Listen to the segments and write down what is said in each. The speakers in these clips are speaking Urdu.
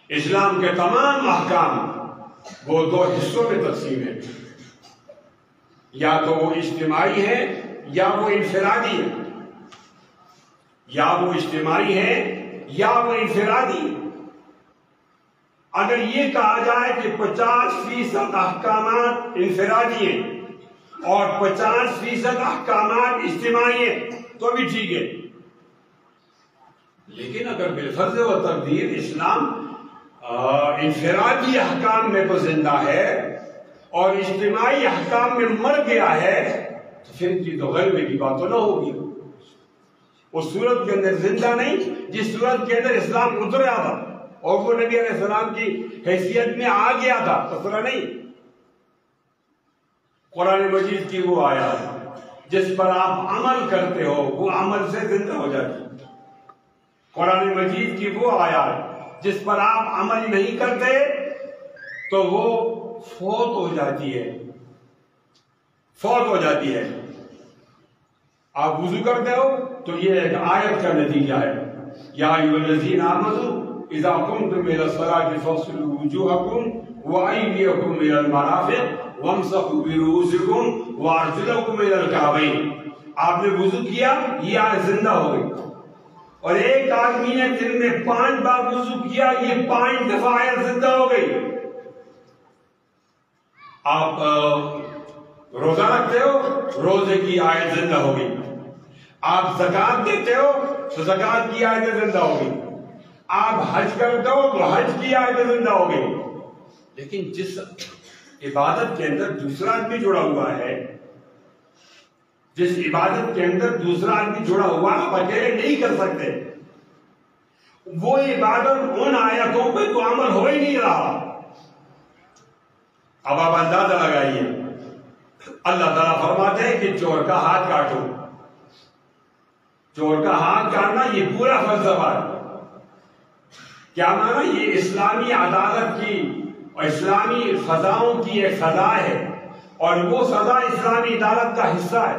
اسلام کے تمام احکام وہ دو حصوں میں تقسیم ہے، یا تو وہ اجتماعی ہے یا وہ انفرادی ہے، یا وہ اجتماعی ہے یا وہ انفرادی ہے۔ اگر یہ کہا جائے کہ 50% احکامات انفرادی ہیں اور 50% احکامات اجتماعی ہیں تو بھی ٹھیک ہے، لیکن اگر بالفرض و تقدیر اسلام انفرادی احکام میں تو زندہ ہے اور اجتماعی احکام میں مر گیا ہے تو پھر کی تو غلبے کی بات تو نہ ہوگی۔ اس صورت کے اندر زندہ نہیں جس صورت کے اندر اسلام اترا تھا اور وہ نبی علیہ السلام کی حیثیت میں آ گیا تھا، اترا نہیں۔ قرآن مجید کی وہ آیات جس پر آپ عمل کرتے ہو وہ عمل سے زندہ ہو جاتی ہے، قرآن مجید کی وہ آیات جس پر آپ عمل نہیں کرتے تو وہ فوت ہو جاتی ہے، فوت ہو جاتی ہے۔ آپ وضو کرتے ہو تو یہ ایک آیت کا نتیجہ ہے، یا ایھا الذین آمنوا اذا قمتم الى الصلاة فاغسلوا وجوہکم وایدیکم الى المرافق وامسحوا برؤوسکم وارجلکم الى الکعبین۔ آپ نے وضو کیا، یہ آیت زندہ ہو گئی، اور ایک آدمی نے دن میں 5 بار وضو کیا، یہ 5 دفعہ آیت زندہ ہو گئی۔ آپ روزہ رکھتے ہو، روزے کی آیت زندہ ہو گئی۔ آپ زکوٰۃ دیتے ہو تو زکوٰۃ کی آیت زندہ ہو گئی۔ آپ حج کرتے ہو تو حج کی آیت زندہ ہو گئی۔ لیکن جس عبادت کے اندر دوسرا آدمی جڑا ہوا ہے، جس عبادت کے اندر دوسرا آدمی جڑا ہوا آپ اکیلے نہیں کر سکتے، وہ عبادت ان آیتوں پہ تو عمل ہو ہی نہیں رہا۔ اب آپ اندازہ لگائیے، اللہ تعالیٰ فرماتے ہیں کہ چور کا ہاتھ کاٹو۔ چور کا ہاتھ کاٹنا یہ پورا فلسفہ ہے۔ کیا معنی؟ یہ اسلامی عدالت کی اور اسلامی سزاؤں کی ایک سزا ہے، اور وہ سزا اسلامی عدالت کا حصہ ہے،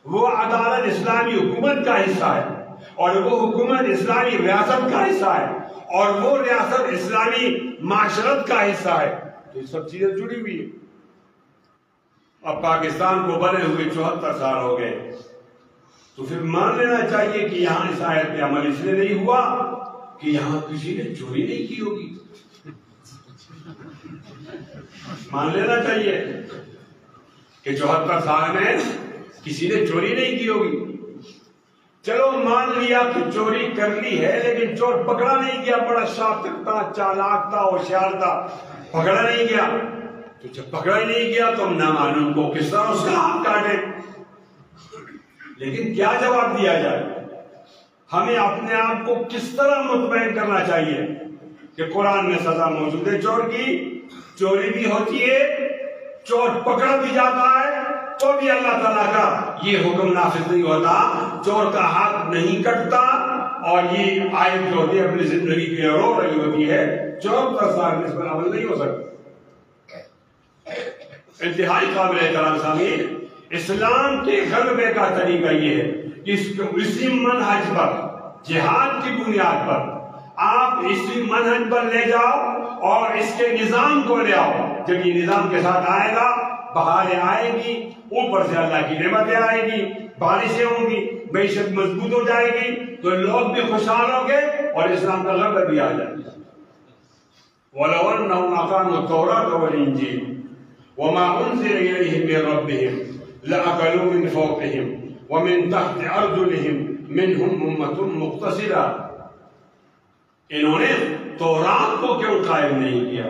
وہ عدالت اسلامی حکومت کا حصہ ہے، اور وہ حکومت اسلامی ریاست کا حصہ ہے، اور وہ ریاست اسلامی معاشرت کا حصہ ہے۔ تو یہ سب چیزیں جڑی ہوئی ہیں۔ اب پاکستان کو بنے ہوئے 74 سال ہو گئے، تو پھر مان لینا چاہیے کہ یہاں اس آیت پہ عمل اس لیے نہیں ہوا کہ یہاں کسی نے چوری نہیں کی ہوگی۔ مان لینا چاہیے کہ 74 سال میں کسی نے چوری نہیں کی ہوگی۔ چلو مان لیا کہ چوری کر لی ہے، لیکن چور پکڑا نہیں گیا، بڑا شاطر تھا، چالاک تھا، ہوشیار تھا، پکڑا نہیں گیا۔ تو جب پکڑا ہی نہیں گیا تو ہم نامعلوم کو کس طرح اس کا ہاتھ کاٹے؟ لیکن کیا جواب دیا جائے؟ ہمیں اپنے آپ کو کس طرح مطمئن کرنا چاہیے کہ قرآن میں سزا موجود ہے چور کی، چوری بھی ہوتی ہے، چور پکڑا بھی جاتا ہے تو بھی اللہ تعالیٰ کا یہ حکم نافذ نہیں ہوتا، چور کا ہاتھ نہیں کٹتا، اور یہ آیت جو ہوتی ہے اپنی زندگی کے رو رہی ہوتی ہے 74 سال میں اس پر عمل نہیں ہو سکتا۔ انتہائی قابل احترام سامعین، اسلام کے غلبے کا طریقہ یہ ہے کہ اسی منہج پر، جہاد کی بنیاد پر آپ اسی منہج پر لے جاؤ اور اس کے نظام کو لے آؤ۔ جب یہ نظام کے ساتھ آئے گا، بہاریں آئے گی، اوپر سے اللہ کی نعمتیں آئے گی، بارشیں ہوں گی، معیشت مضبوط ہو جائے گی، تو لوگ بھی خوشحال ہوں گے اور اسلام کا غلبہ بھی آ جائے گا۔ وَلَوْ أَنَّهُمْ أَقَامُوا التَّوْرَاةَ وَالْإِنْجِيلَ وَمَا أُنزِلَ إِلَيْهِمْ مِنْ رَبِّهِمْ لَأَكَلُوا مِنْ فَوْقِهِمْ وَمِنْ تَحْتِ أَرْجُلِهِمْ مِنْهُمْ أُمَّةٌ مُقْتَصِدَةٌ۔ انہوں نے تورات کو کیوں قائم نہیں کیا؟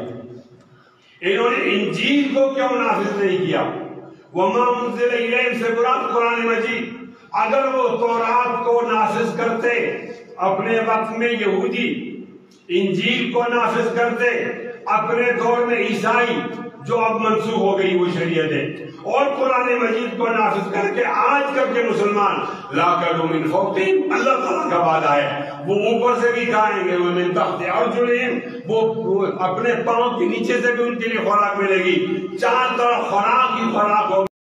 انہوں نے انجیل کو کیوں نافذ نہیں کیا؟ وَمَا أُنزِلَ إِلَيْهِمْ سے مراد قرآن مجید۔ اگر وہ تورات کو نافذ کرتے، اپنے وقت میں یہودی انجیل کو نافذ کرتے، اپنے دور میں عیسائی جو اب منسوخ ہو گئی وہ شریعتیں، اور قرآن مجید کو نافذ کر کے آج کل کے مسلمان لَأَكَلُوا مِنْ فَوْقِهِمْ، اللہ تعالیٰ کا وعدہ ہے وہ اوپر سے بھی کھائیں گے، وَمِنْ تَحْتِ أَرْجُلِهِمْ، وہ اپنے پاؤں کے نیچے سے بھی ان کے لیے خوراک ملے گی، چار طرف خوراک ہی خوراک ہوگی۔